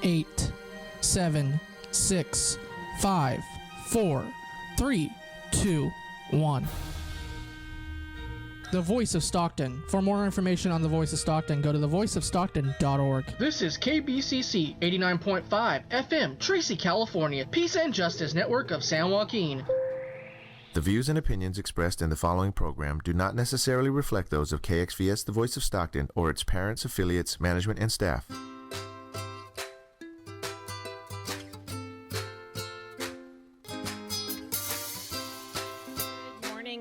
8, 7, 6, 5, 4, 3, 2, 1. The Voice of Stockton. For more information on The Voice of Stockton, go to thevoiceofstockton.org. This is KBCC 89.5 FM, Tracy, California, Peace and Justice Network of San Joaquin. The views and opinions expressed in the following program do not necessarily reflect those of KXVS The Voice of Stockton or its parents, affiliates, management, and staff.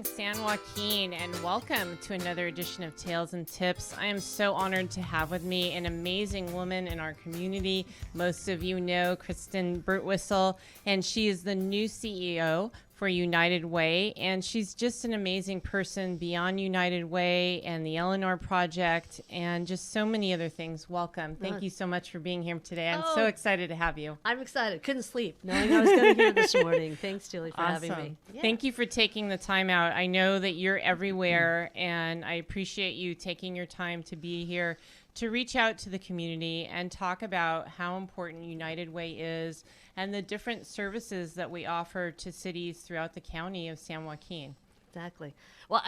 San Joaquin, and welcome to another edition of Tales and Tips. I am so honored to have with me an amazing woman in our community. Most of you know Kristen Birtwhistle, and she is the new CEO for United Way, and she's just an amazing person beyond United Way and the Eleanor Project and just so many other things. Welcome. Thank you so much for being here today. I'm so excited to have you. I'm excited. Couldn't sleep knowing I was going to be here this morning. Thanks, Julie, for having me. Yeah. Thank you for taking the time out. I know that you're everywhere, and I appreciate you taking your time to be here to reach out to the community and talk about how important United Way is and the different services that we offer to cities throughout the county of San Joaquin. Exactly. Well,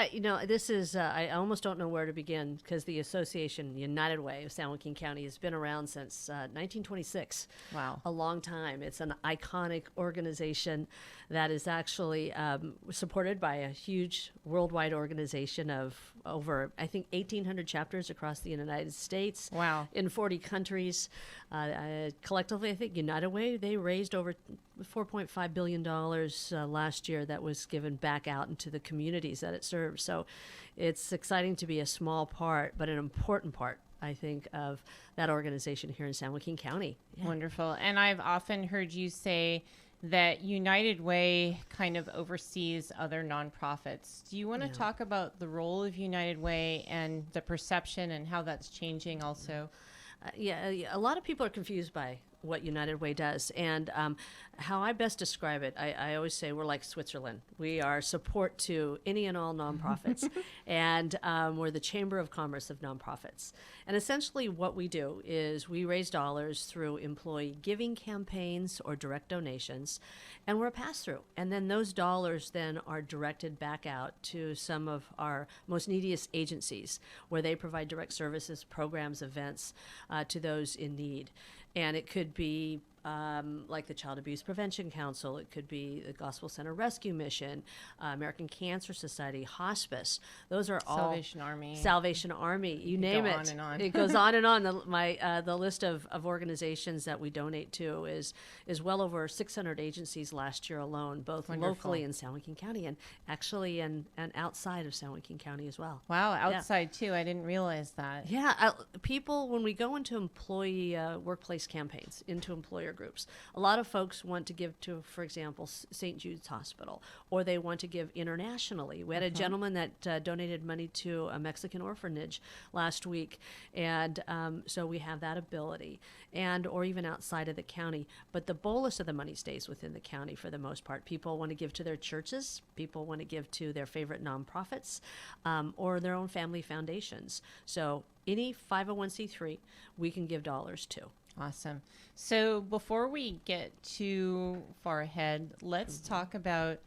this is, I almost don't know where to begin because the association, United Way of San Joaquin County, has been around since 1926. Wow. A long time. It's an iconic organization that is actually supported by a huge worldwide organization of over, I think, 1,800 chapters across the United States. Wow. In 40 countries. Collectively, I think United Way, they raised over $4.5 billion last year that was given back out into the communities that it serves. So it's exciting to be a small part, but an important part, I think, of that organization here in San Joaquin County. Yeah. Wonderful. And I've often heard you say that United Way kind of oversees other nonprofits. Do you want to talk about the role of United Way and the perception and how that's changing also? A lot of people are confused by what United Way does. And how I best describe it, I always say we're like Switzerland. We are support to any and all nonprofits. And we're the Chamber of Commerce of nonprofits. And essentially what we do is we raise dollars through employee giving campaigns or direct donations, and we're a pass-through. And then those dollars then are directed back out to some of our most neediest agencies where they provide direct services, programs, events to those in need. And it could be like the Child Abuse Prevention Council. It could be the Gospel Center Rescue Mission, American Cancer Society, hospice. Those are all Salvation Army. You name it. On and on. It goes on and on. The list of organizations that we donate to is well over 600 agencies last year alone, both locally in San Joaquin County and actually and outside of San Joaquin County as well. Wow, outside too. I didn't realize that. Yeah, people, when we go into employee workplace campaigns, into employer groups, a lot of folks want to give to, for example, St. Jude's Hospital, or they want to give internationally. We had a gentleman that donated money to a Mexican orphanage last week, and so we have that ability, and or even outside of the county. But the bolus of the money stays within the county for the most part. People want to give to their churches, people want to give to their favorite nonprofits, or their own family foundations. So any 501c3 we can give dollars to. Awesome. So before we get too far ahead, let's talk about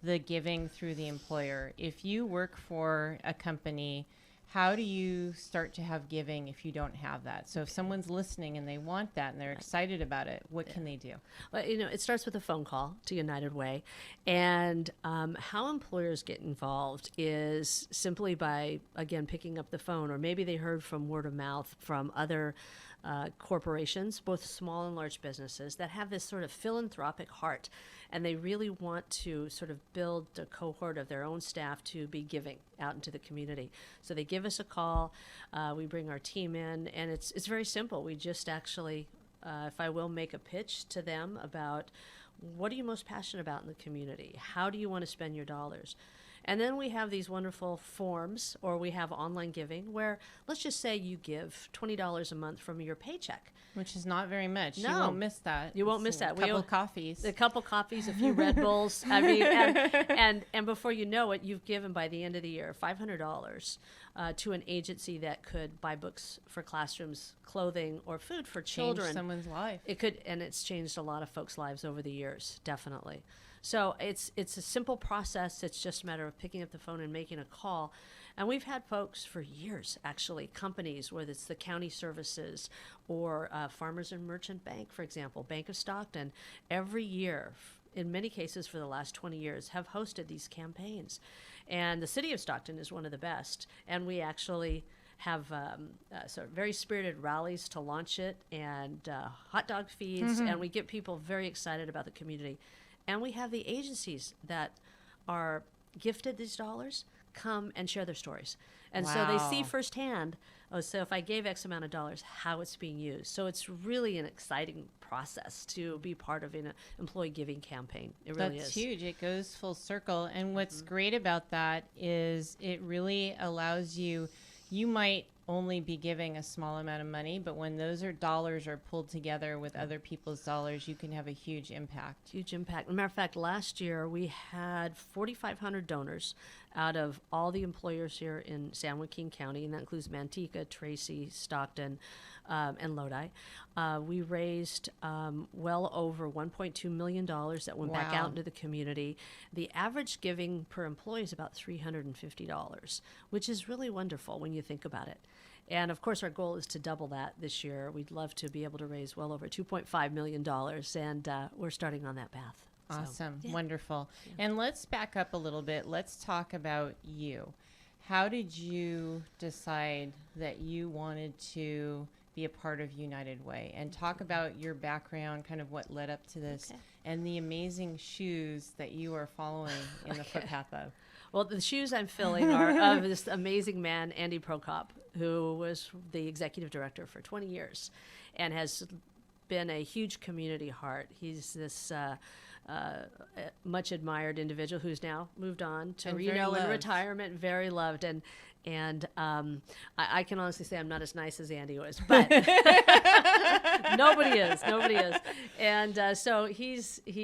the giving through the employer. If you work for a company, how do you start to have giving if you don't have that? So if someone's listening and they want that and they're excited about it, what can they do? Well, it starts with a phone call to United Way. And how employers get involved is simply by, again, picking up the phone, or maybe they heard from word of mouth from other corporations, both small and large businesses, that have this sort of philanthropic heart, and they really want to sort of build a cohort of their own staff to be giving out into the community. So they give us a call, we bring our team in, and it's very simple. We just actually, if I will, make a pitch to them about what are you most passionate about in the community? How do you want to spend your dollars? And then we have these wonderful forms, or we have online giving, where let's just say you give $20 a month from your paycheck. Which is not very much. No. You won't miss that. You won't miss that. A couple coffees. A couple coffees, a few Red Bulls. I mean, and before you know it, you've given by the end of the year $500 to an agency that could buy books for classrooms, clothing, or food for children. Change someone's life. It could, and it's changed a lot of folks' lives over the years, definitely. So it's a simple process. It's just a matter of picking up the phone and making a call. And we've had folks for years, actually, companies, whether it's the county services or Farmers and Merchant Bank, for example, Bank of Stockton, every year, in many cases for the last 20 years, have hosted these campaigns. And the city of Stockton is one of the best. And we actually have sort of very spirited rallies to launch it, and hot dog feeds, and we get people very excited about the community. And we have the agencies that are gifted these dollars come and share their stories. And so they see firsthand, so if I gave X amount of dollars, how it's being used. So it's really an exciting process to be part of an employee giving campaign. It really is. That's huge. It goes full circle. And what's great about that is it really allows you might only be giving a small amount of money, but when those dollars are pulled together with other people's dollars, you can have a huge impact. Huge impact. As a matter of fact, last year we had 4,500 donors out of all the employers here in San Joaquin County, and that includes Manteca, Tracy, Stockton, and Lodi. We raised well over $1.2 million that went back out into the community. The average giving per employee is about $350, which is really wonderful when you think about it. And of course, our goal is to double that this year. We'd love to be able to raise well over $2.5 million, and we're starting on that path. Awesome. So, wonderful. Yeah. And let's back up a little bit. Let's talk about you. How did you decide that you wanted to be a part of United Way? And talk about your background, kind of what led up to this, and the amazing shoes that you are following in the footpath of. Well, the shoes I'm filling are of this amazing man, Andy Prokop, who was the executive director for 20 years and has been a huge community heart. He's this much admired individual who's now moved on to Reno in retirement, very loved. And I can honestly say I'm not as nice as Andy was, but nobody is. And so he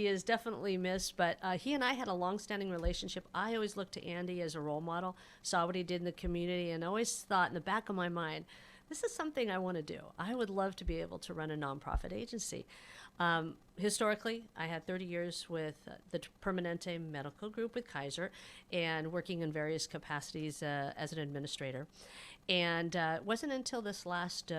is definitely missed, but he and I had a long-standing relationship. I always looked to Andy as a role model, saw what he did in the community, and always thought in the back of my mind, this is something I want to do. I would love to be able to run a nonprofit agency. Historically, I had 30 years with the Permanente Medical Group with Kaiser and working in various capacities as an administrator. And it wasn't until this last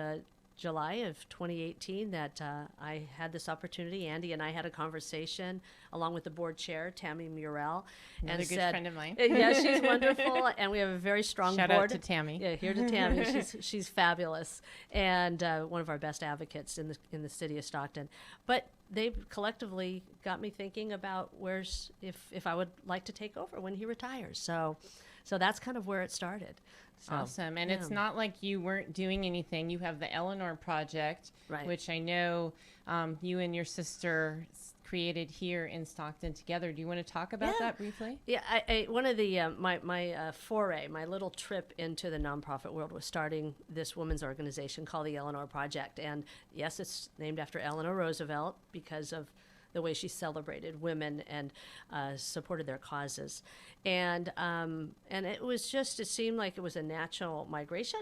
July of 2018 that I had this opportunity. Andy and I had a conversation along with the board chair, Tammy Murrell. Another good friend of mine. Yeah, she's wonderful. And we have a very strong board. Shout out to Tammy. Yeah, here to Tammy. She's fabulous. And one of our best advocates in the city of Stockton. But they collectively got me thinking about if I would like to take over when he retires. So that's kind of where it started. So, awesome. And it's not like you weren't doing anything. You have the Eleanor Project, which I know you and your sister created here in Stockton together. Do you want to talk about that briefly? Yeah, I one of the my foray, my little trip into the nonprofit world was starting this women's organization called the Eleanor Project. And yes, it's named after Eleanor Roosevelt because of the way she celebrated women and supported their causes. And it seemed like it was a natural migration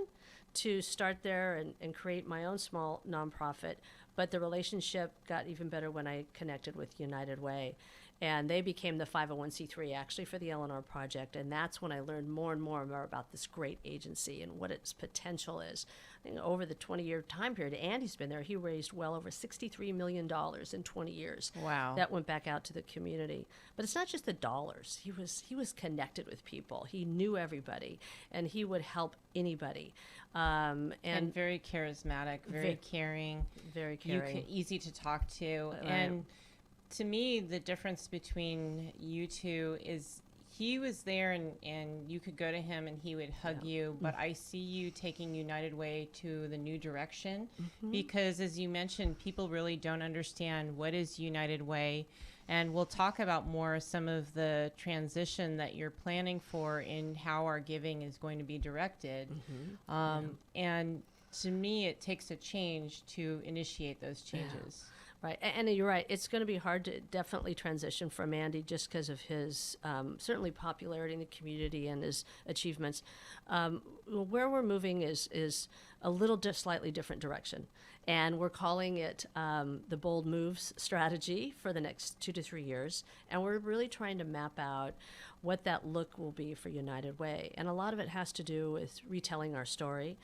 to start there and create my own small nonprofit. But the relationship got even better when I connected with United Way. And they became the 501c3 actually for the Eleanor Project. And that's when I learned more and more about this great agency and what its potential is. I think over the 20-year time period, Andy's been there, he raised well over $63 million in 20 years. Wow. That went back out to the community. But it's not just the dollars. He was connected with people. He knew everybody, and he would help anybody. And very charismatic, very caring. Very caring. Easy to talk to. And to me, the difference between you two is he was there and you could go to him and he would hug you, but I see you taking United Way to the new direction because, as you mentioned, people really don't understand what is United Way And we'll talk about some of the transition that you're planning for in how our giving is going to be directed. And to me, it takes a change to initiate those changes. Right. And you're right. It's going to be hard to definitely transition from Andy just because of his certainly popularity in the community and his achievements. Where we're moving is a little slightly different direction. And we're calling it the Bold Moves strategy for the next 2 to 3 years. And we're really trying to map out what that look will be for United Way. And a lot of it has to do with retelling our story,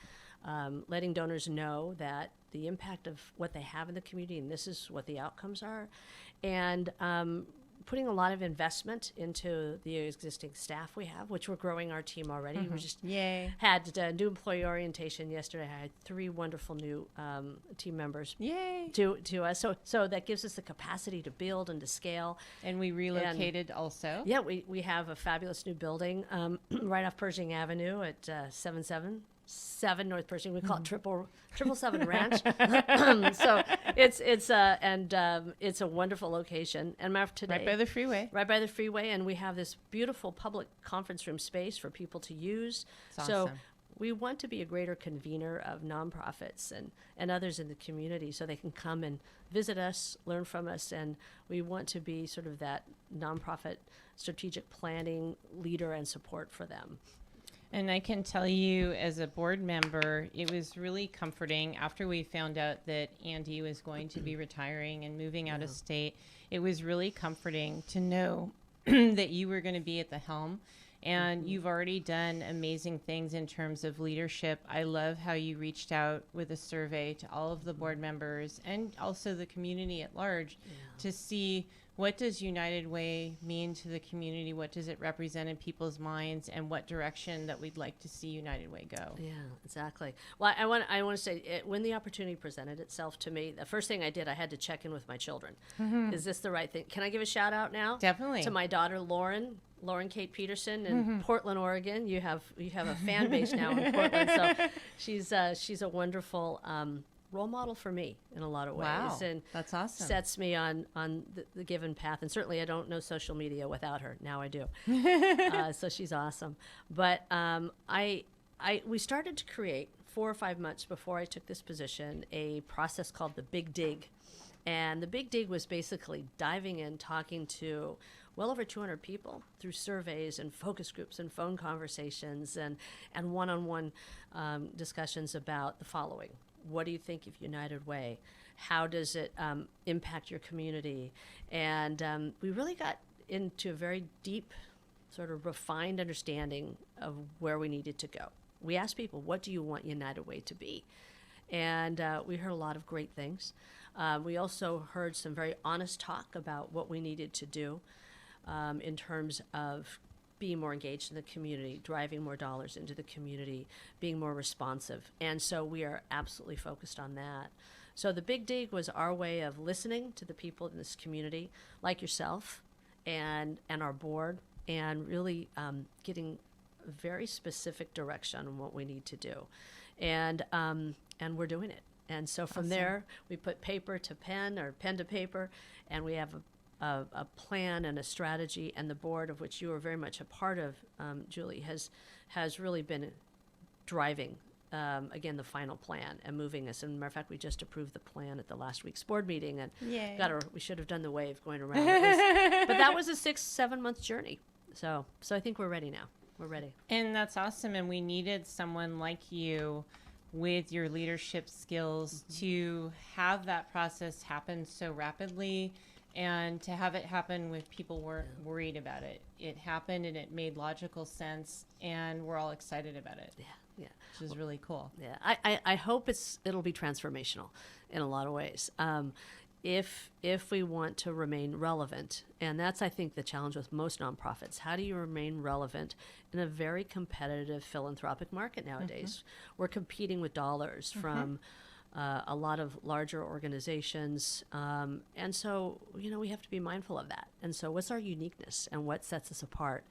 letting donors know that the impact of what they have in the community, and this is what the outcomes are, and putting a lot of investment into the existing staff we have, which we're growing our team already. We just had new employee orientation yesterday. I had 3 wonderful new team members to us. So that gives us the capacity to build and to scale. And we relocated also. Yeah, we have a fabulous new building right off Pershing Avenue at 777 North Pershing. We call it 777 Ranch. So it's a wonderful location. And today, right by the freeway. Right by the freeway, and we have this beautiful public conference room space for people to use. It's so awesome. we want to be a greater convener of nonprofits and others in the community so they can come and visit us, learn from us, and we want to be sort of that nonprofit strategic planning leader and support for them. And I can tell you, as a board member, it was really comforting after we found out that Andy was going to be retiring and moving out of state. It was really comforting to know that you were going to be at the helm. And you've already done amazing things in terms of leadership. I love how you reached out with a survey to all of the board members and also the community at large to see what does United Way mean to the community, what does it represent in people's minds, and what direction that we'd like to see United Way go. Yeah, exactly. Well, I want to say, when the opportunity presented itself to me, the first thing I did, I had to check in with my children. Is this the right thing? Can I give a shout out now? Definitely. To my daughter, Lauren Kate Peterson in Portland, Oregon. You have a fan base now in Portland, so she's a wonderful role model for me in a lot of ways. Wow, and that's awesome. Sets me on the given path, and certainly I don't know social media without her. Now I do. So she's awesome. But we started to create 4 or 5 months before I took this position a process called the Big Dig. And the Big Dig was basically diving in, talking to well over 200 people through surveys and focus groups and phone conversations and one-on-one discussions about the following. What do you think of United Way? How does it impact your community? And we really got into a very deep, sort of refined understanding of where we needed to go. We asked people, what do you want United Way to be? And we heard a lot of great things. We also heard some very honest talk about what we needed to do in terms of being more engaged in the community, driving more dollars into the community, being more responsive. And so we are absolutely focused on that. So the Big Dig was our way of listening to the people in this community, like yourself and our board, and really getting very specific direction on what we need to do. And we're doing it. And so from there, we put paper to pen or pen to paper, and we have a plan and a strategy, and the board, of which you are very much a part of, Julie, has really been driving, again, the final plan and moving us. And matter of fact, we just approved the plan at the last week's board meeting, and we should have done the wave going around. But that was a 6-7 month journey. So I think we're ready now. We're ready. And that's awesome. And we needed someone like you with your leadership skills to have that process happen so rapidly, and to have it happen with people weren't worried about it. It happened and it made logical sense, and we're all excited about it. Yeah. Which is really cool. Yeah, I hope it'll be transformational in a lot of ways. If we want to remain relevant, and that's, I think, the challenge with most nonprofits. How do you remain relevant in a very competitive philanthropic market nowadays? We're competing with dollars from a lot of larger organizations, and so we have to be mindful of that. And so what's our uniqueness and what sets us apart,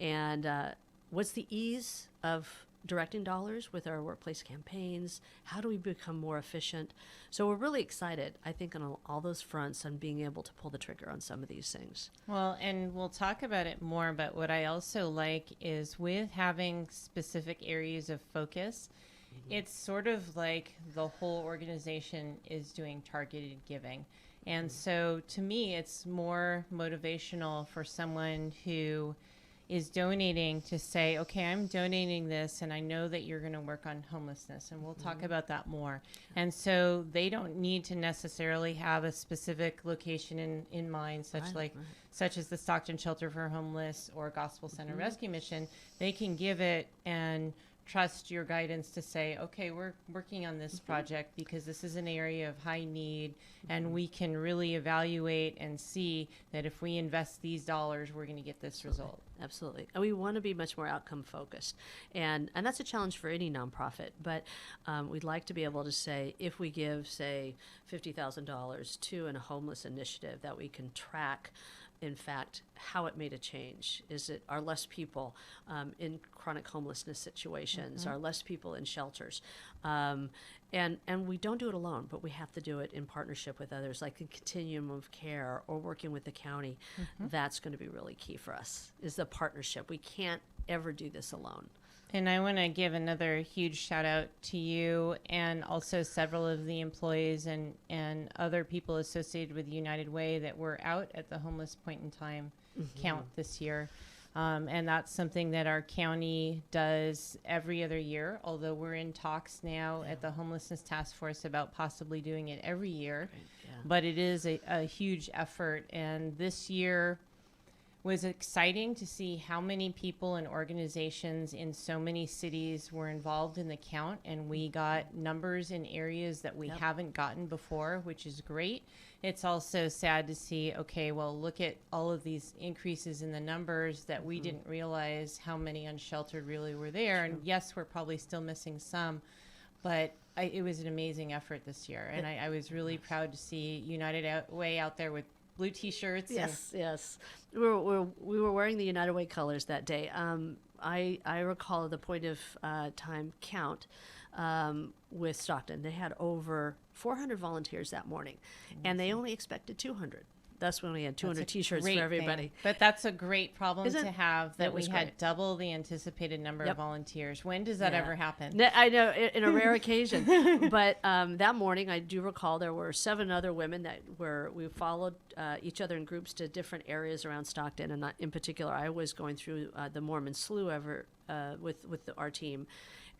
and what's the ease of directing dollars with our workplace campaigns. How do we become more efficient? So we're really excited, I think, on all those fronts on being able to pull the trigger on some of these things. Well, and we'll talk about it more, but what I also like is with having specific areas of focus, it's sort of like the whole organization is doing targeted giving. And so to me, it's more motivational for someone who is donating to say, okay, I'm donating this and I know that you're going to work on homelessness, and we'll talk about that more. And so they don't need to necessarily have a specific location in mind, such as the Stockton Shelter for Homeless or Gospel Center Rescue Mission. They can give it and trust your guidance to say, okay, we're working on this project because this is an area of high need, and we can really evaluate and see that if we invest these dollars, we're going to get this result. Absolutely. And we want to be much more outcome focused. And that's a challenge for any nonprofit. But we'd like to be able to say, if we give, say, $50,000 to a homeless initiative, that we can track, in fact, how it made a change. Are less people in chronic homelessness situations? Are less people in shelters? And we don't do it alone, but we have to do it in partnership with others, like the continuum of care or working with the county. That's going to be really key for us, is the partnership. We can't ever do this alone. And I want to give another huge shout out to you and also several of the employees and other people associated with United Way that were out at the Homeless Point in Time count this year. And that's something that our county does every other year, although we're in talks now at the Homelessness Task Force about possibly doing it every year. But it is a huge effort. And this year was exciting to see how many people and organizations in so many cities were involved in the count, and we got numbers in areas that we haven't gotten before, which is great. It's also sad to see, okay, well, look at all of these increases in the numbers that we didn't realize how many unsheltered really were there. And yes, we're probably still missing some, but it was an amazing effort this year. And I was really proud to see United Way out there with blue T-shirts. Yes. We were wearing the United Way colors that day. I recall the point of time count with Stockton. They had over 400 volunteers that morning, and they only expected 200. That's when we had 200 T-shirts for everybody. Thing. But that's a great problem to have, that we had great. double the anticipated number of volunteers. When does that ever happen? I know, in a rare occasion. But that morning, I do recall there were 7 other women we followed each other in groups to different areas around Stockton. And in particular, I was going through the Mormon Slough with our team.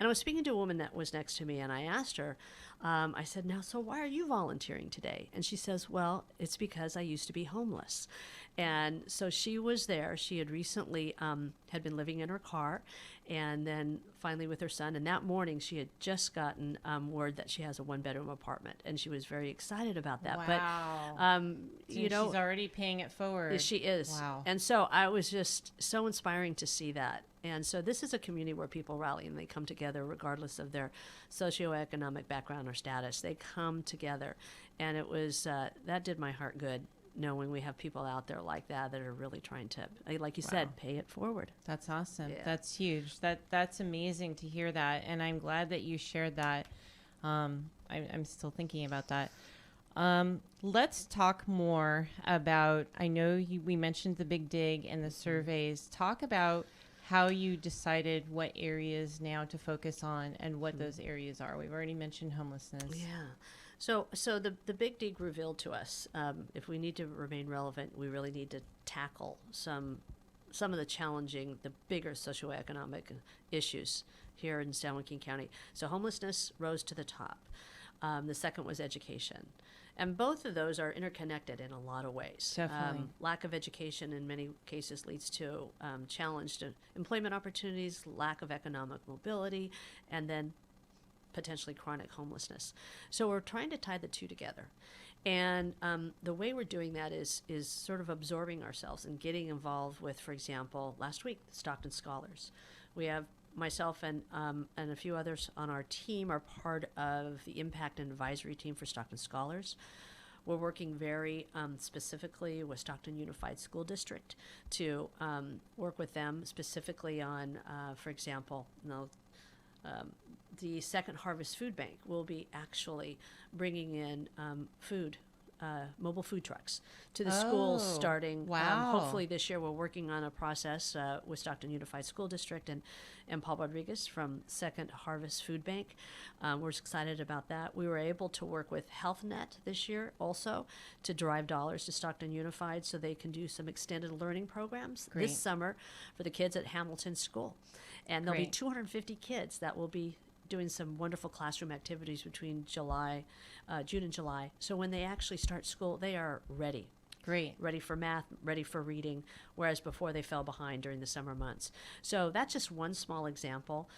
And I was speaking to a woman that was next to me, and I asked her, I said, now, so why are you volunteering today? And she says, well, it's because I used to be homeless. And so she was there. She had recently had been living in her car, and then finally with her son. And that morning, she had just gotten word that she has a 1-bedroom apartment, and she was very excited about that. Wow. But, she's already paying it forward. She is. Wow. And so I was just so inspiring to see that. And so this is a community where people rally and they come together regardless of their socioeconomic background or status. They come together. And it was, that did my heart good, knowing we have people out there like that are really trying to, like you said, pay it forward. That's awesome. Yeah. That's huge. That's amazing to hear that. And I'm glad that you shared that. I'm still thinking about that. Let's talk more about, I know we mentioned the Big Dig and the surveys. Talk about how you decided what areas now to focus on and what those areas are. We've already mentioned homelessness. Yeah. So the Big Dig revealed to us, if we need to remain relevant, we really need to tackle some of the bigger socioeconomic issues here in San Joaquin County. So homelessness rose to the top. The second was education. And both of those are interconnected in a lot of ways. Definitely. Lack of education in many cases leads to challenged employment opportunities, lack of economic mobility, and then potentially chronic homelessness. So we're trying to tie the two together. And the way we're doing that is sort of absorbing ourselves and getting involved with, for example, last week, the Stockton Scholars. We have myself and a few others on our team are part of the impact and advisory team for Stockton Scholars. We're working very specifically with Stockton Unified School District to work with them specifically on, for example, the Second Harvest Food Bank will be actually bringing in food. Mobile food trucks to the schools starting. Wow. Hopefully this year we're working on a process with Stockton Unified School District and Paul Rodriguez from Second Harvest Food Bank. We're excited about that. We were able to work with HealthNet this year also to drive dollars to Stockton Unified so they can do some extended learning programs this summer for the kids at Hamilton School. And there'll be 250 kids that will be doing some wonderful classroom activities between June and July. So when they actually start school, they are ready. Great. Ready for math, ready for reading, whereas before they fell behind during the summer months. So that's just one small example.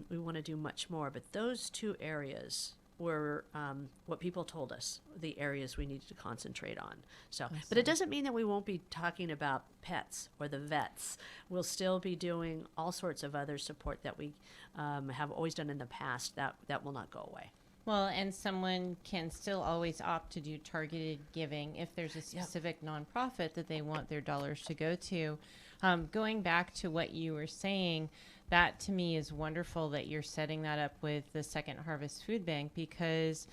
We want to do much more, but those two areas were what people told us, the areas we needed to concentrate on. So, but it doesn't mean that we won't be talking about pets or the vets. We'll still be doing all sorts of other support that we have always done in the past. That will not go away. Well, and someone can still always opt to do targeted giving if there's a specific nonprofit that they want their dollars to go to. Going back to what you were saying, that to me is wonderful that you're setting that up with the Second Harvest Food Bank, because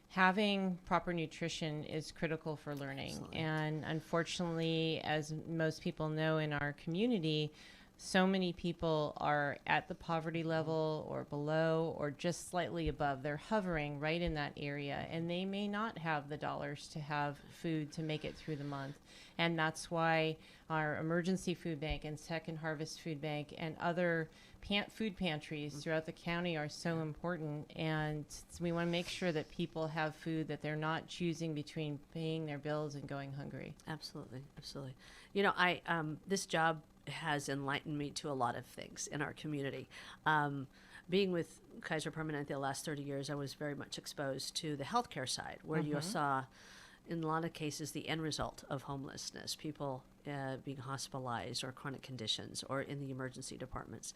having proper nutrition is critical for learning. Absolutely. And unfortunately, as most people know in our community, so many people are at the poverty level or below or just slightly above. They're hovering right in that area, and they may not have the dollars to have food to make it through the month. And that's why our emergency food bank and Second Harvest Food Bank and other food pantries throughout the county are so important. And we want to make sure that people have food, that they're not choosing between paying their bills and going hungry. Absolutely, absolutely. You know, this job has enlightened me to a lot of things in our community. Being with Kaiser Permanente the last 30 years, I was very much exposed to the healthcare side, where you saw, in a lot of cases, the end result of homelessness, people being hospitalized or chronic conditions or in the emergency departments.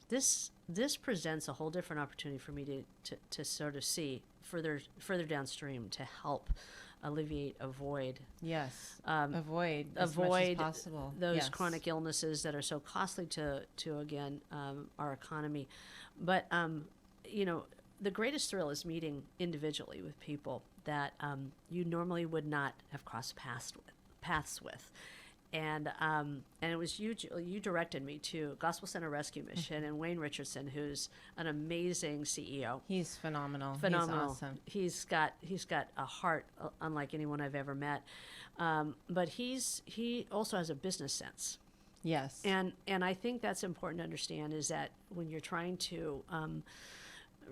This presents a whole different opportunity for me to sort of see further downstream to help alleviate, avoid avoid as much as possible those chronic illnesses that are so costly to again our economy. But you know, the greatest thrill is meeting individually with people that you normally would not have crossed paths with. And it was you directed me to Gospel Center Rescue Mission and Wayne Richardson, who's an amazing CEO. He's phenomenal. He's awesome. He's got a heart unlike anyone I've ever met. But he also has a business sense. Yes. And I think that's important to understand, is that when you're trying to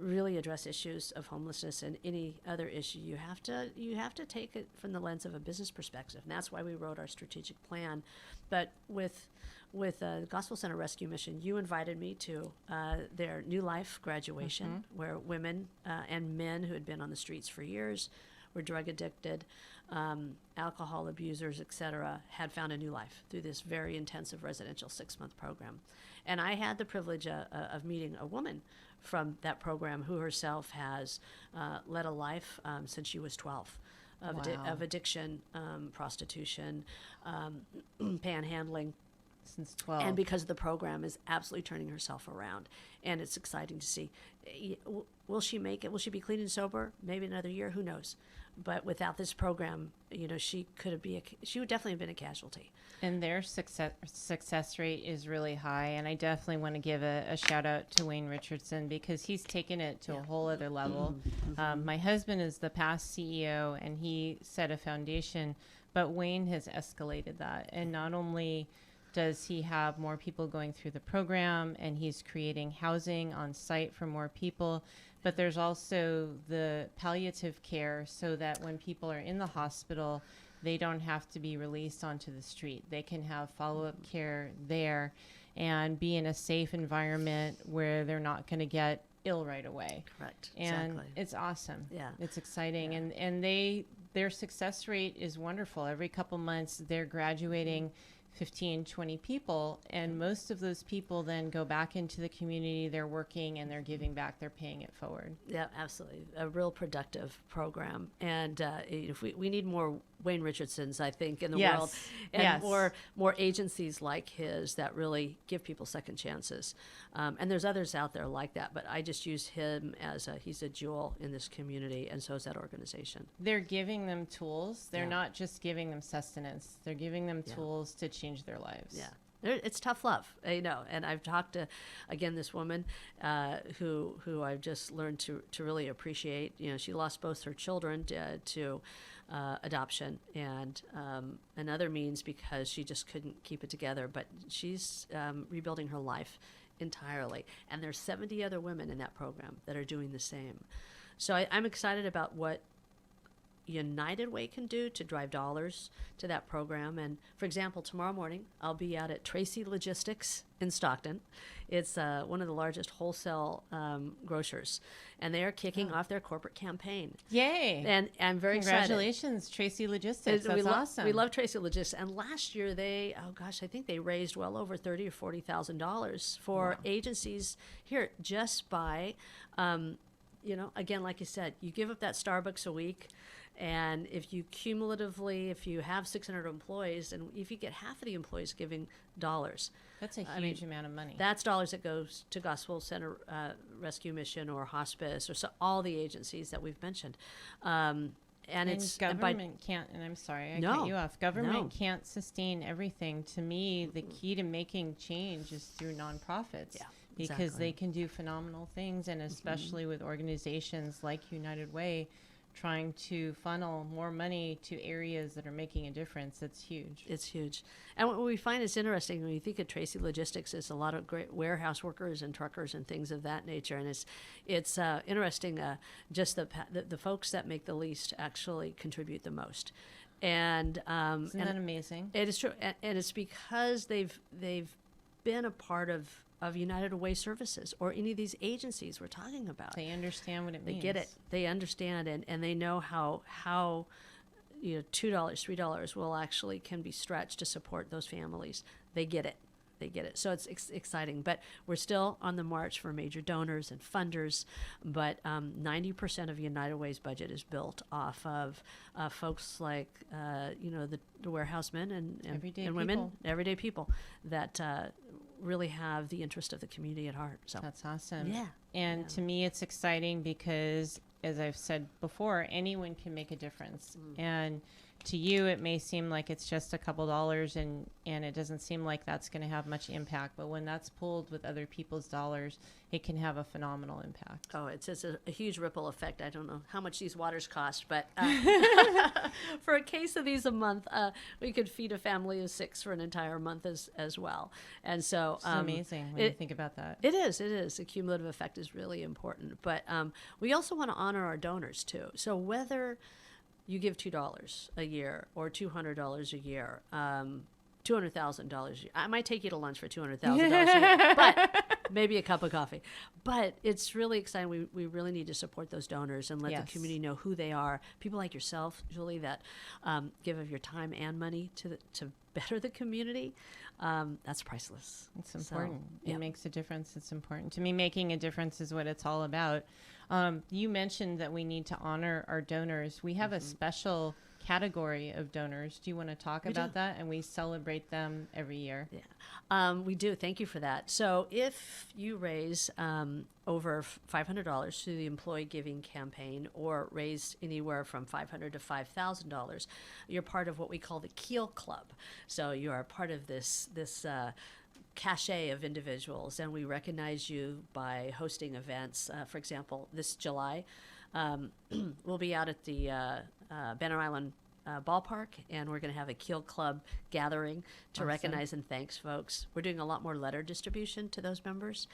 really address issues of homelessness and any other issue, you have to take it from the lens of a business perspective, and that's why we wrote our strategic plan. But with the Gospel Center Rescue Mission, you invited me to their New Life graduation, where women and men who had been on the streets for years, were drug addicted, alcohol abusers, etc., had found a new life through this very intensive residential 6-month program. And I had the privilege of meeting a woman from that program who herself has led a life since she was 12 of addiction, prostitution, panhandling. Since 12. And because the program is absolutely turning herself around. And it's exciting to see. Will she make it? Will she be clean and sober? Maybe another year, who knows? But without this program, you know, she would definitely have been a casualty. And their success rate is really high. And I definitely want to give a shout out to Wayne Richardson, because he's taken it to a whole other level. My husband is the past CEO, and he set a foundation, but Wayne has escalated that. And not only does he have more people going through the program, and he's creating housing on site for more people, but there's also the palliative care, so that when people are in the hospital, they don't have to be released onto the street. They can have follow-up care there and be in a safe environment where they're not going to get ill right away. Correct. And exactly. It's awesome. Yeah. It's exciting. Yeah. And their success rate is wonderful. Every couple months, they're graduating 15, 20 people, and most of those people then go back into the community, they're working and they're giving back, they're paying it forward. Yeah, absolutely. A real productive program. And if we need more Wayne Richardsons, I think, in the world, and more agencies like his that really give people second chances. And there's others out there like that, but I just use him as he's a jewel in this community, and so is that organization. They're giving them tools. They're not just giving them sustenance. They're giving them tools to change their lives. Yeah. It's tough love, and I've talked to, again, this woman who I've just learned to really appreciate. She lost both her children to adoption and another means because she just couldn't keep it together. But she's rebuilding her life entirely, and there's 70 other women in that program that are doing the same. So I'm excited about what United Way can do to drive dollars to that program. And for example, tomorrow morning I'll be out at Tracy Logistics in Stockton. It's one of the largest wholesale grocers, and they are kicking off their corporate campaign. Yay! And I'm very Congratulations, excited. Tracy Logistics. That's awesome. We love Tracy Logistics. And last year I think they raised well over $30,000 or $40,000 for agencies here just by, again, like you said, you give up that Starbucks a week. And if you have 600 employees, and if you get half of the employees giving dollars, that's a huge amount of money. That's dollars that goes to Gospel Center Rescue Mission or hospice or all the agencies that we've mentioned. And government can't, and I'm sorry, I cut you off. Government can't sustain everything. To me, the key to making change is through nonprofits. Yeah. Because they can do phenomenal things, and especially with organizations like United Way, trying to funnel more money to areas that are making a difference. It's huge. It's huge. And what we find is interesting when you think of Tracy Logistics, is a lot of great warehouse workers and truckers and things of that nature. And it's interesting, just the folks that make the least actually contribute the most. And isn't that amazing? It is true. And it's because they've been a part of United Way Services or any of these agencies we're talking about. They understand what it means. They get it. They understand, and they know how $2, $3 will actually can be stretched to support those families. They get it. So it's exciting. But we're still on the march for major donors and funders. But 90% of United Way's budget is built off of folks like the warehousemen and women, everyday people that really have the interest of the community at heart. So that's awesome. Yeah. And to me, it's exciting because, as I've said before, anyone can make a difference. And to you, it may seem like it's just a couple dollars, and it doesn't seem like that's going to have much impact. But when that's pulled with other people's dollars, it can have a phenomenal impact. Oh, it's a huge ripple effect. I don't know how much these waters cost, but for a case of these a month, we could feed a family of 6 for an entire month as well. And so it's amazing when you think about that. It is. The cumulative effect is really important. But we also want to honor our donors too. So whether you give $2 a year or $200 a year, $200,000 a year. I might take you to lunch for $200,000 a year, but maybe a cup of coffee. But it's really exciting. We really need to support those donors and let the community know who they are. People like yourself, Julie, that give of your time and money to better the community. That's priceless. It's important. So, it makes a difference. It's important. To me, making a difference is what it's all about. You mentioned that we need to honor our donors. We have a special category of donors. Do you want to talk about that? And we celebrate them every year. Yeah, we do. Thank you for that. So if you raise over $500 through the Employee Giving Campaign, or raise anywhere from $500 to $5,000, you're part of what we call the Keel Club. So you are part of this cachet of individuals, and we recognize you by hosting events. For example, this July, we'll be out at the Banner Island ballpark, and we're going to have a Keel Club gathering to recognize and thanks folks. We're doing a lot more letter distribution to those members,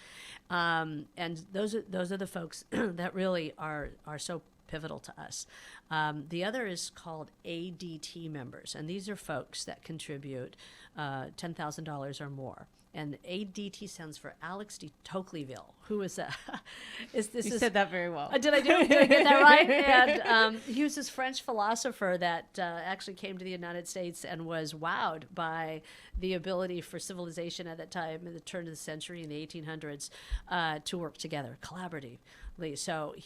and those are the folks that really are so pivotal to us. The other is called ADT members, and these are folks that contribute $10,000 or more. And ADT stands for Alex de Tocqueville, who is a You said that very well. Did I get that right? And he was this French philosopher that actually came to the United States and was wowed by the ability for civilization at that time, in the turn of the century in the 1800s, to work together collaboratively. So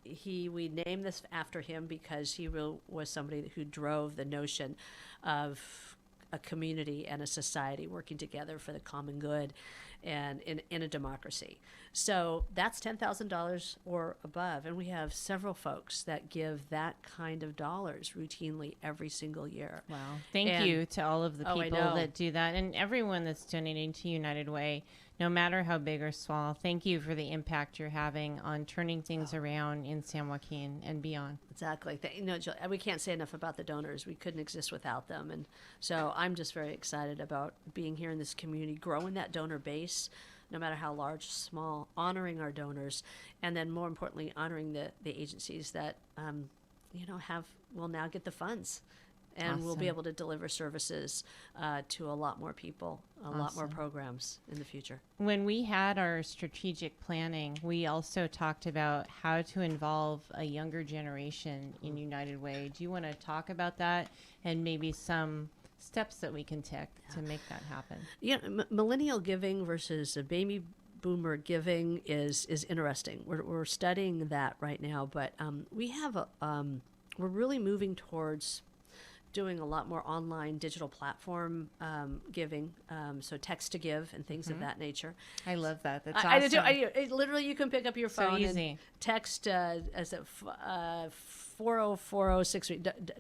we named this after him because he was somebody who drove the notion of a community and a society working together for the common good and in a democracy. So that's $10,000 or above. And we have several folks that give that kind of dollars routinely every single year. Wow. Thank you to all of the I people know. that do that and everyone that's donating to United Way, no matter how big or small. Thank you for the impact you're having on turning things around in San Joaquin and beyond. Exactly. Jill, we can't say enough about the donors. We couldn't exist without them. And so I'm just very excited about being here in this community, growing that donor base, no matter how large, small, honoring our donors, and then more importantly, honoring the agencies that, will now get the funds. And we'll be able to deliver services to a lot more people, a lot more programs in the future. When we had our strategic planning, we also talked about how to involve a younger generation in United Way. Do you want to talk about that and maybe some steps that we can take to make that happen? Millennial giving versus a baby boomer giving is interesting. We're studying that right now, but we have we're really moving towards doing a lot more online digital platform giving, so text to give and things of that nature. I love that. That's I awesome. literally, you can pick up your phone easy. and text 40406.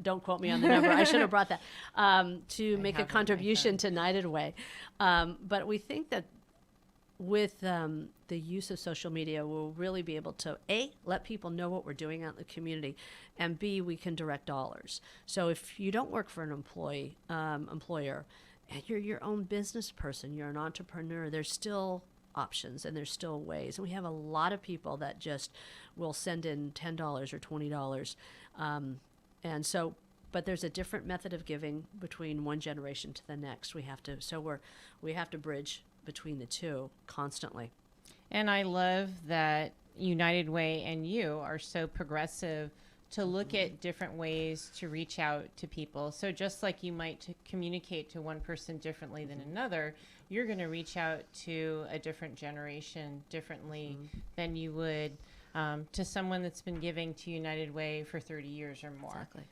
Don't quote me on the number. I should have brought that to make a contribution to United Way. But we think that with the use of social media, we'll really be able to, A, let people know what we're doing out in the community, and B, we can direct dollars. So if you don't work for an employer, and you're your own business person, you're an entrepreneur, there's still options and there's still ways. And we have a lot of people that just will send in $10 or $20. And so, but there's a different method of giving between one generation to the next. We have to bridge between the two constantly. And I love that United Way and you are so progressive to look at different ways to reach out to people. So just like you might communicate to one person differently than another, you're going to reach out to a different generation differently than you would to someone that's been giving to United Way for 30 years or more. Exactly.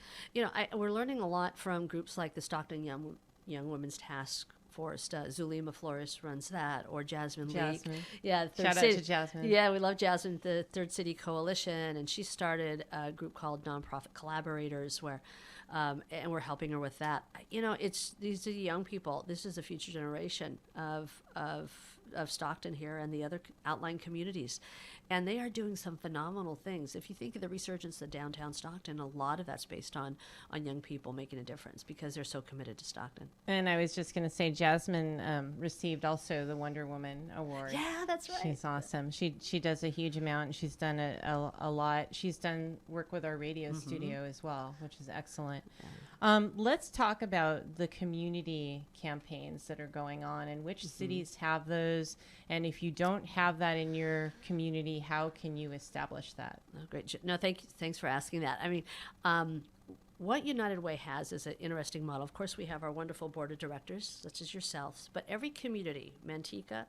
We're learning a lot from groups like the Stockton Young Women's Task Force. Zulima Flores runs that, or Jasmine Leak. Yeah, Shout out to Jasmine. Yeah, we love Jasmine, the Third City Coalition, and she started a group called Nonprofit Collaborators, where, and we're helping her with that. These are young people. This is the future generation of Stockton here and the other outlying communities. And they are doing some phenomenal things. If you think of the resurgence of downtown Stockton, a lot of that's based on young people making a difference because they're so committed to Stockton. And I was just going to say, Jasmine received also the Wonder Woman Award. Yeah, that's right. She's awesome. She does a huge amount, and she's done a lot. She's done work with our radio studio as well, which is excellent. Yeah. Let's talk about the community campaigns that are going on and which cities have those. And if you don't have that in your community, how can you establish that? Oh, great. No, thanks for asking that. I mean, what United Way has is an interesting model. Of course, we have our wonderful board of directors, such as yourselves, but every community, Manteca,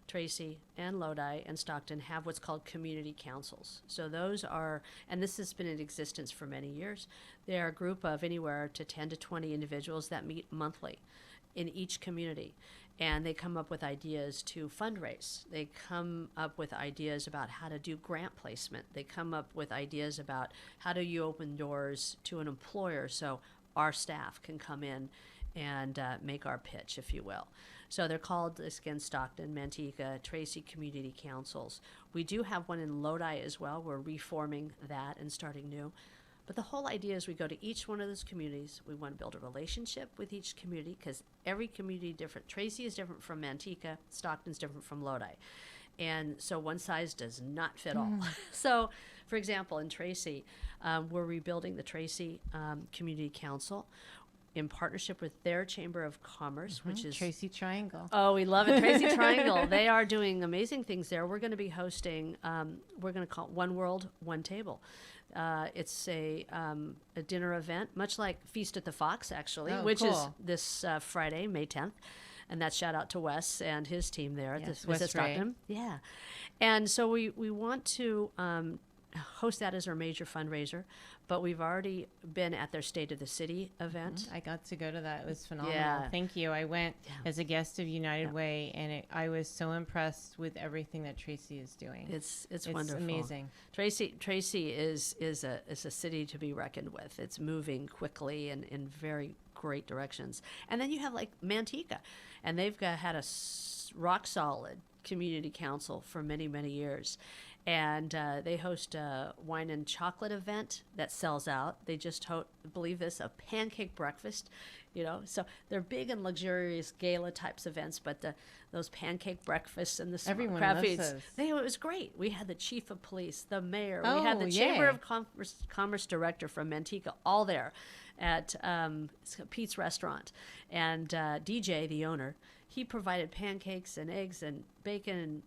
Tracy, and Lodi, and Stockton, have what's called community councils. So those are, and this has been in existence for many years, they are a group of anywhere to 10 to 20 individuals that meet monthly in each community. And they come up with ideas to fundraise. They come up with ideas about how to do grant placement. They come up with ideas about how do you open doors to an employer so our staff can come in and make our pitch, if you will. So they're called, again, Stockton, Manteca, Tracy Community Councils. We do have one in Lodi as well. We're reforming that and starting new. But the whole idea is we go to each one of those communities. We want to build a relationship with each community because every community is different. Tracy is different from Manteca. Stockton's different from Lodi. And so one size does not fit all. So, for example, in Tracy, we're rebuilding the Tracy Community Council. in partnership with their Chamber of Commerce, which is Tracy Triangle. Oh, we love it. Tracy Triangle. They are doing amazing things there. We're going to be hosting, we're going to call it One World, One Table. It's a dinner event, much like Feast at the Fox, actually, which is this Friday, May 10th. And that's shout out to Wes and his team there at Yes, the Wes Visit Stockton. Yeah. And so we want to host that as our major fundraiser, but we've already been at their State of the City event. I got to go to that. It was phenomenal. Yeah. Thank you. I went as a guest of United Way, and I was so impressed with everything that Tracy is doing. It's wonderful. Amazing. Tracy is a city to be reckoned with. It's moving quickly and in very great directions. And then you have like Manteca, and they've had a rock solid community council for many, many years. And they host a wine and chocolate event that sells out. They just believe this, a pancake breakfast, So they're big and luxurious gala types events, but those pancake breakfasts and the Everyone crab loves feeds, those. it was great. We had the chief of police, the mayor, Oh, we had the yay. Chamber of Commerce director from Manteca, all there at Pete's Restaurant. And DJ, the owner, he provided pancakes and eggs and bacon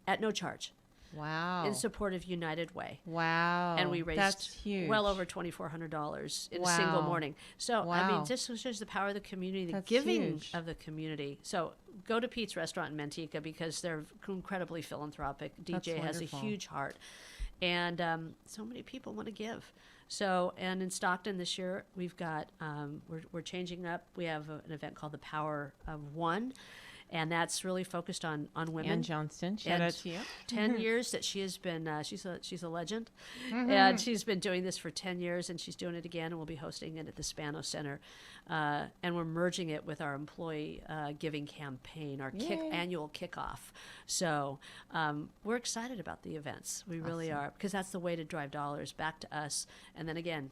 at no charge. Wow. In support of United Way. Wow. And we raised That's huge. well over $2,400 in a single morning. So, I mean, just shows the power of the community, the That's giving huge. of the community. So go to Pete's Restaurant in Manteca because they're incredibly philanthropic. DJ has a wonderful. huge heart. And so many people want to give. So, and in Stockton this year, we've got, we're changing up. We have an event called the Power of One. And that's really focused on women. Ann Johnston, shout out to you. 10 years that she has been, she's a legend. And she's been doing this for 10 years, and she's doing it again, and we'll be hosting it at the Spano Center. And we're merging it with our employee giving campaign, our annual kickoff. So we're excited about the events. We really are, because that's the way to drive dollars back to us. And then again,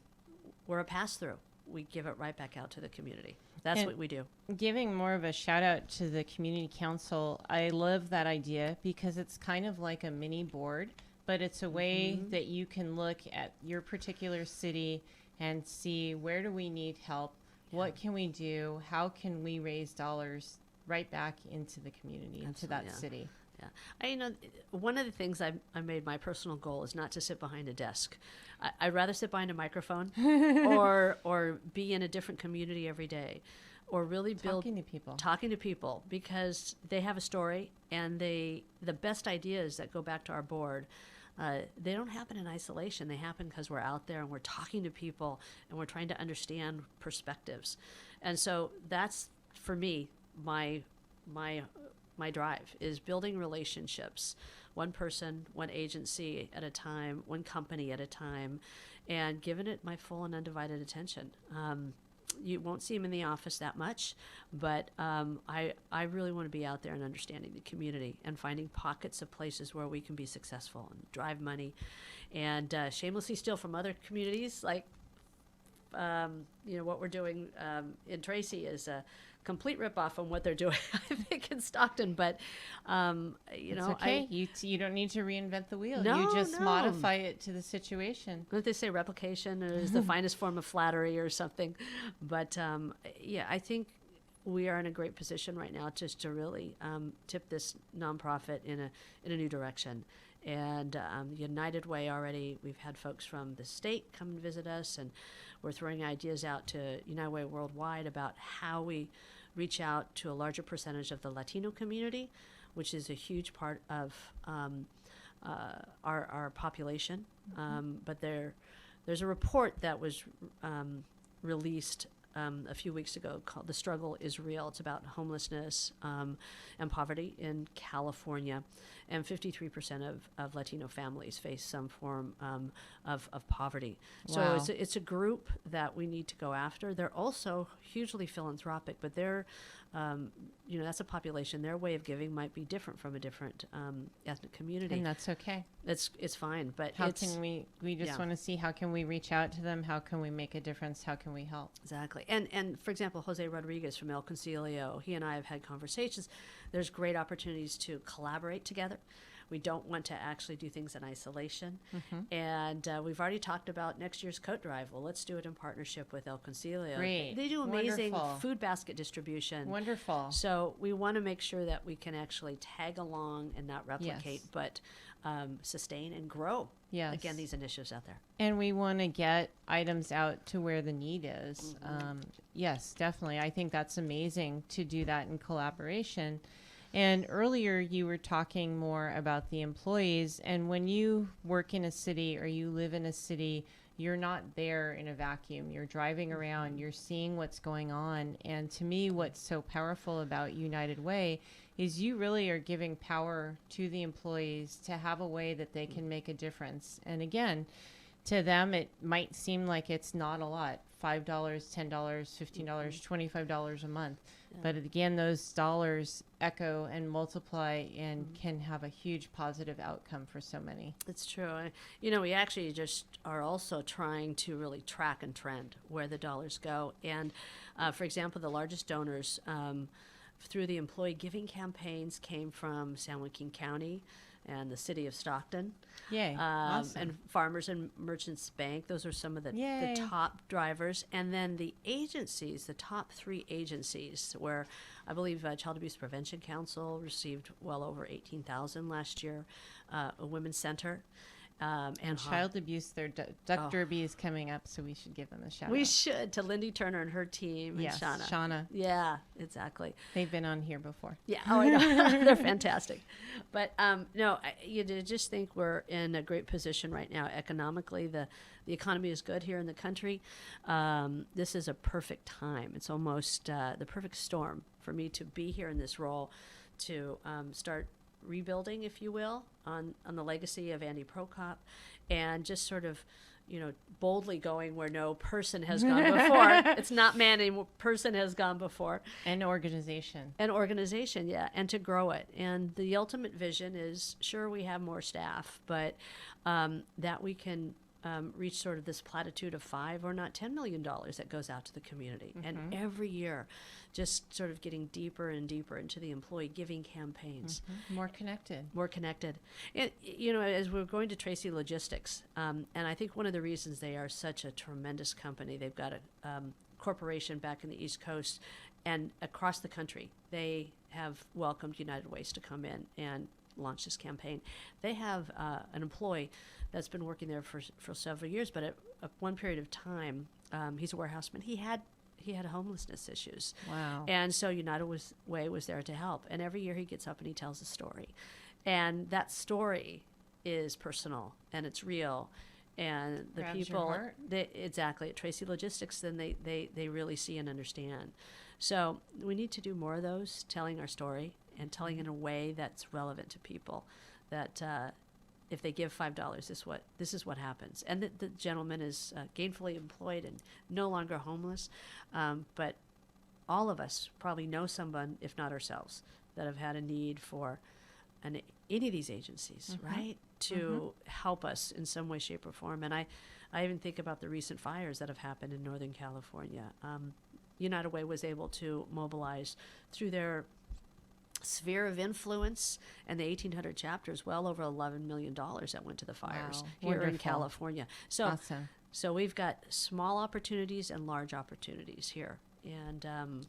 we're a pass-through. We give it right back out to the community. That's what we do. Giving more of a shout out to the community council, I love that idea because it's kind of like a mini board, but it's a way that you can look at your particular city and see where do we need help, what can we do, how can we raise dollars right back into the community, into that city. Yeah, one of the things I made my personal goal is not to sit behind a desk. I'd rather sit behind a microphone or be in a different community every day, or really talking to people because they have a story, and the best ideas that go back to our board, they don't happen in isolation. They happen because we're out there and we're talking to people and we're trying to understand perspectives. And so that's, for me, my drive is building relationships, one person, one agency at a time, one company at a time, and giving it my full and undivided attention. You won't see him in the office that much, but I really want to be out there and understanding the community and finding pockets of places where we can be successful and drive money and shamelessly steal from other communities. Like, what we're doing in Tracy is a complete ripoff on what they're doing, I think, in Stockton. But, It's okay. You don't need to reinvent the wheel. No, you just no. modify it to the situation. Don't they say replication is the finest form of flattery or something? But I think we are in a great position right now just to really tip this nonprofit in a new direction. And United Way already, we've had folks from the state come and visit us, and we're throwing ideas out to United Way worldwide about how we reach out to a larger percentage of the Latino community, which is a huge part of our population. But there's a report that was released a few weeks ago called "The Struggle is Real." It's about homelessness and poverty in California, and 53% of Latino families face some form of poverty. Wow. So it's a group that we need to go after. They're also hugely philanthropic, but they're that's a population. Their way of giving might be different from a different ethnic community, And that's okay. it's fine. But How can we just yeah. want to see how can we reach out to them? How can we make a difference? How can we help? Exactly. And for example, Jose Rodriguez from El Concilio, he and I have had conversations. There's great opportunities to collaborate together. We don't want to actually do things in isolation. And we've already talked about next year's coat drive. Well, let's do it in partnership with El Concilio. Great. They do amazing Wonderful. food basket distribution. Wonderful. So we want to make sure that we can actually tag along and not replicate, Yes. but sustain and grow, Yes. again, these initiatives out there. And we want to get items out to where the need is. Yes, definitely. I think that's amazing to do that in collaboration. And earlier you were talking more about the employees. And when you work in a city or you live in a city, you're not there in a vacuum. You're driving around, you're seeing what's going on. And to me, what's so powerful about United Way is you really are giving power to the employees to have a way that they can make a difference. And again, to them, it might seem like it's not a lot, $5, $10, $15, $25 a month. But again, those dollars echo and multiply and can have a huge positive outcome for so many. It's true. We actually just are also trying to really track and trend where the dollars go. And for example, the largest donors through the employee giving campaigns came from San Joaquin County and the city of Stockton. Yay. Awesome. And Farmers and Merchants Bank. Those are some of the top drivers. And then the agencies, the top 3 agencies, where I believe Child Abuse Prevention Council received well over $18,000 last year, a women's center. And child abuse, their duck derby is coming up, so we should give them a shout We out. should, to Lindy Turner and her team. Yes, and Shauna. Shauna. Yeah, exactly. They've been on here before. Yeah, oh, I know. They're fantastic. But no, you just think we're in a great position right now. Economically, the economy is good here in the country. This is a perfect time. It's almost the perfect storm for me to be here in this role to start rebuilding, if you will, on the legacy of Andy Prokop, and just sort of, boldly going where no person has gone before. It's not man anymore. Person has gone before. An organization. An organization, yeah, and to grow it. And the ultimate vision is, sure, we have more staff, but that we can reach sort of this platitude of $5 or not $10 million that goes out to the community. And every year, just sort of getting deeper and deeper into the employee giving campaigns. More connected. More connected. And, as we're going to Tracy Logistics, and I think one of the reasons they are such a tremendous company, they've got a corporation back in the East Coast and across the country. They have welcomed United Ways to come in and launch this campaign. They have an employee that's been working there for several years, but at one period of time, he's a warehouseman. He had homelessness issues. Wow. And so United Way was there to help. And every year he gets up and he tells a story. And that story is personal and it's real. And the Grabs your people, heart. exactly, at Tracy Logistics, then they really see and understand. So we need to do more of those, telling our story and telling in a way that's relevant to people, that if they give $5, this is what happens. And the gentleman is gainfully employed and no longer homeless. But all of us probably know someone, if not ourselves, that have had a need for any of these agencies, right, to help us in some way, shape, or form. And I even think about the recent fires that have happened in Northern California. United Way was able to mobilize through their sphere of influence and the 1800 chapters, well over $11 million that went to the fires here in Wonderful. California. So, Awesome. so we've got small opportunities and large opportunities here.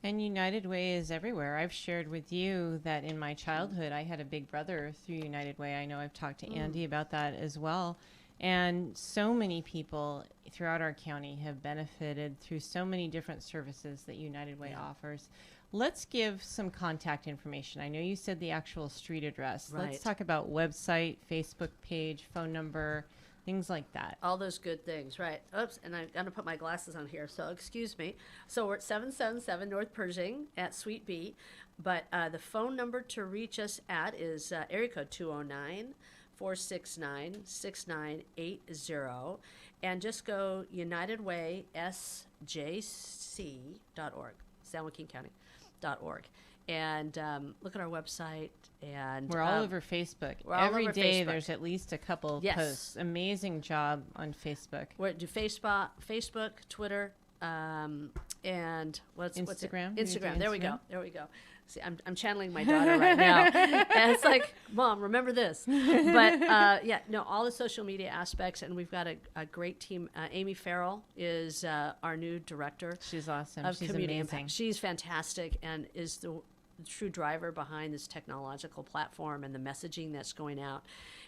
And United Way is everywhere. I've shared with you that in my childhood, I had a big brother through United Way. I know I've talked to Andy about that as well. And so many people throughout our county have benefited through so many different services that United Way offers. Let's give some contact information. I know you said the actual street address. Right. Let's talk about website, Facebook page, phone number, things like that. all those good things, right? Oops, and I'm going to put my glasses on here, so excuse me. So we're at 777 North Pershing at Suite B, but the phone number to reach us at is area code 209-469-6980, and just go UnitedWaySJC.org, San Joaquin County.org, and look at our website. And We're all over Facebook. we're all Every over day Facebook. there's at least a couple of Yes. posts. Amazing job on Facebook. We do Facebook, Twitter, and what's Instagram? it? You do Instagram. There we go. Instagram? There we go. See, I'm channeling my daughter right now, and it's like, Mom, remember this. But all the social media aspects, and we've got a great team. Amy Farrell is our new director. She's awesome. Of She's community amazing. impact. She's fantastic and is the true driver behind this technological platform and the messaging that's going out.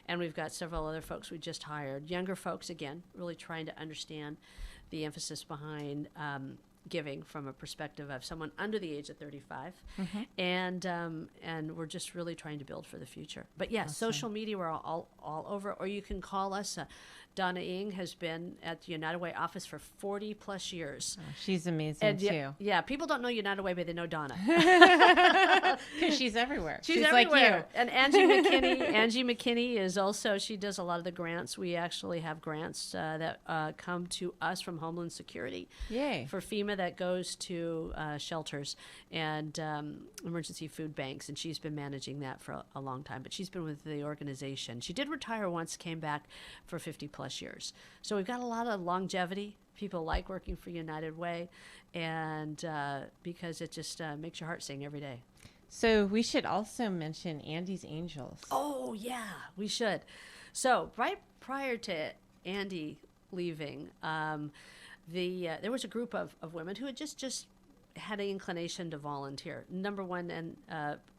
And we've got several other folks we just hired, younger folks, again, really trying to understand the emphasis behind giving from a perspective of someone under the age of 35. And we're just really trying to build for the future. But yeah, social media, we're all over, or you can call us. Donna Ing has been at the United Way office for 40 plus years. Oh, she's amazing too. Yeah, people don't know United Way, but they know Donna. Because she's everywhere. She's like everywhere. you. And Angie McKinney is also, she does a lot of the grants. We actually have grants that come to us from Homeland Security. Yay. For FEMA that goes to shelters and emergency food banks. And she's been managing that for a long time. But she's been with the organization. She did retire once, came back for 50 plus years. So we've got a lot of longevity. People like working for United Way, and because it just makes your heart sing every day. So we should also mention Andy's Angels. Oh, yeah, we should. So right prior to Andy leaving, there was a group of women who had just had an inclination to volunteer. Number one,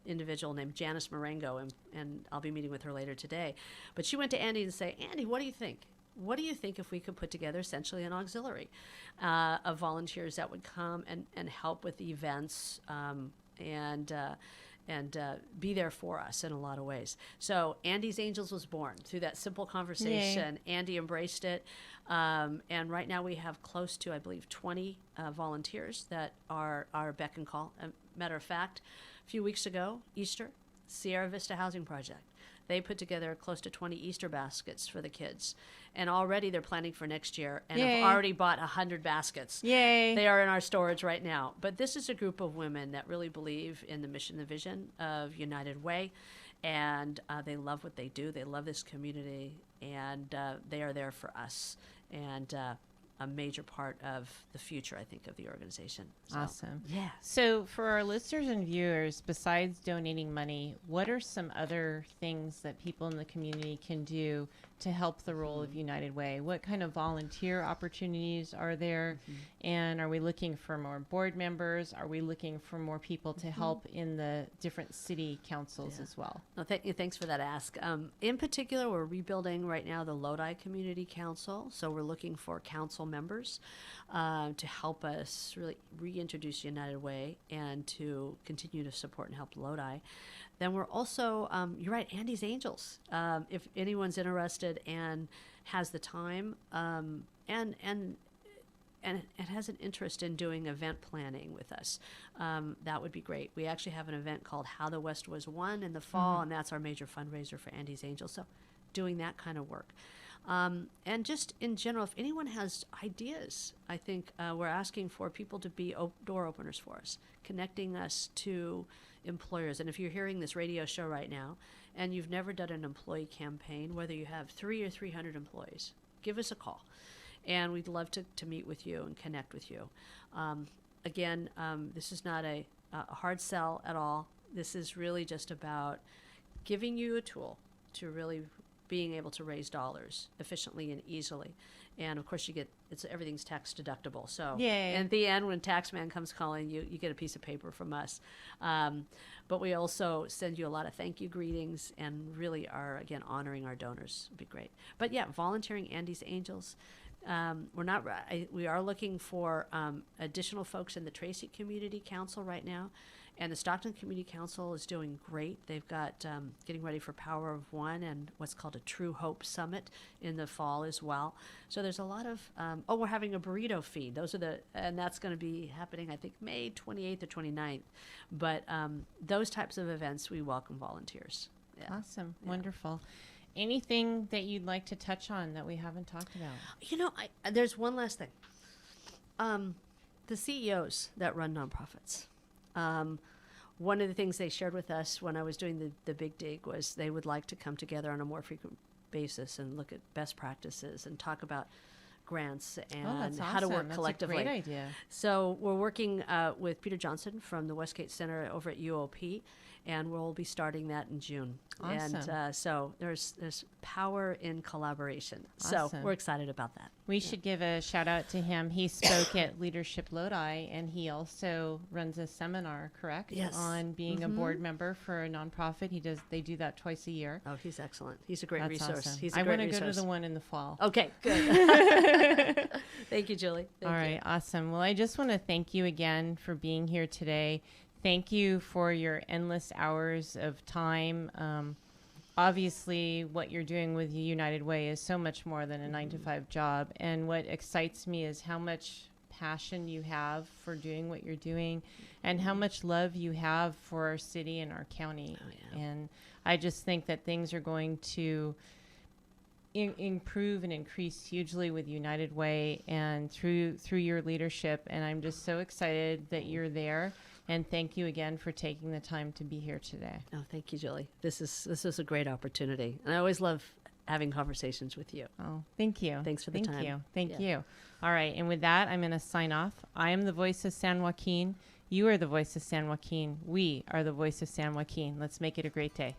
individual named Janice Marengo, and I'll be meeting with her later today. But she went to Andy and say, Andy, what do you think? What do you think if we could put together essentially an auxiliary of volunteers that would come and help with the events and be there for us in a lot of ways. So Andy's Angels was born through that simple conversation. Yay. Andy embraced it. And right now we have close to, I believe, 20 volunteers that are beck and call. Matter of fact, a few weeks ago, Easter, Sierra Vista Housing Project. They put together close to 20 Easter baskets for the kids. And already they're planning for next year and Yay. have already bought 100 baskets. Yay. They are in our storage right now. But this is a group of women that really believe in the mission and the vision of United Way. And they love what they do. They love this community. And they are there for us. And a major part of the future, I think, of the organization. So, awesome. Yeah. So for our listeners and viewers, besides donating money, what are some other things that people in the community can do to help the role of United Way? What kind of volunteer opportunities are there? And are we looking for more board members? Are we looking for more people to help in the different city councils as well? No, thanks for that ask. In particular, we're rebuilding right now the Lodi Community Council. So we're looking for council members to help us really reintroduce United Way and to continue to support and help Lodi. Then we're also, you're right, Andy's Angels. If anyone's interested and has the time and has an interest in doing event planning with us, that would be great. We actually have an event called How the West Was Won in the fall, and that's our major fundraiser for Andy's Angels. So doing that kind of work. And just in general, if anyone has ideas, I think we're asking for people to be door openers for us, connecting us to employers. And if you're hearing this radio show right now and you've never done an employee campaign, whether you have 300 or 300 employees, give us a call. And we'd love to meet with you and connect with you. Again, this is not a hard sell at all. This is really just about giving you a tool to really being able to raise dollars efficiently and easily. And of course everything's tax deductible. So Yay. at the end, when Taxman comes calling you, you get a piece of paper from us. But we also send you a lot of thank you greetings and really are, again, honoring our donors. It'd be great. But yeah, volunteering Andy's Angels. We are looking for additional folks in the Tracy Community Council right now. And the Stockton Community Council is doing great. They've got getting ready for Power of One and what's called a True Hope Summit in the fall as well. So there's a lot of, we're having a burrito feed. And that's going to be happening, I think, May 28th or 29th. But those types of events, we welcome volunteers. Yeah. Awesome. Yeah. Wonderful. Anything that you'd like to touch on that we haven't talked about? You know, there's one last thing. The CEOs that run nonprofits. One of the things they shared with us when I was doing the Big Dig was they would like to come together on a more frequent basis and look at best practices and talk about grants and that's how to work awesome. collectively. That's a great idea. So we're working with Peter Johnson from the Westgate Center over at UOP, and we'll be starting that in June. Awesome. And so there's power in collaboration. Awesome. So we're excited about that. We should give a shout out to him. He spoke at Leadership Lodi, and he also runs a seminar, correct? Yes. On being a board member for a nonprofit. They do that twice a year. Oh, he's excellent. He's a great That's resource. awesome. He's a I great want to go to resource. the one in the fall. Okay, good. Thank you, Julie. Thank All you. right, awesome. Well, I just want to thank you again for being here today. Thank you for your endless hours of time. Obviously, what you're doing with United Way is so much more than a 9-to-5 job. And what excites me is how much passion you have for doing what you're doing and how much love you have for our city and our county. Oh, yeah. And I just think that things are going to improve and increase hugely with United Way and through your leadership. And I'm just so excited that you're there. And thank you again for taking the time to be here today. Oh, thank you, Julie. This is a great opportunity, and I always love having conversations with you. Oh, thank you. Thanks for the time. Thank you. Thank Yeah. you. All right. And with that, I'm going to sign off. I am the voice of San Joaquin. You are the voice of San Joaquin. We are the voice of San Joaquin. Let's make it a great day.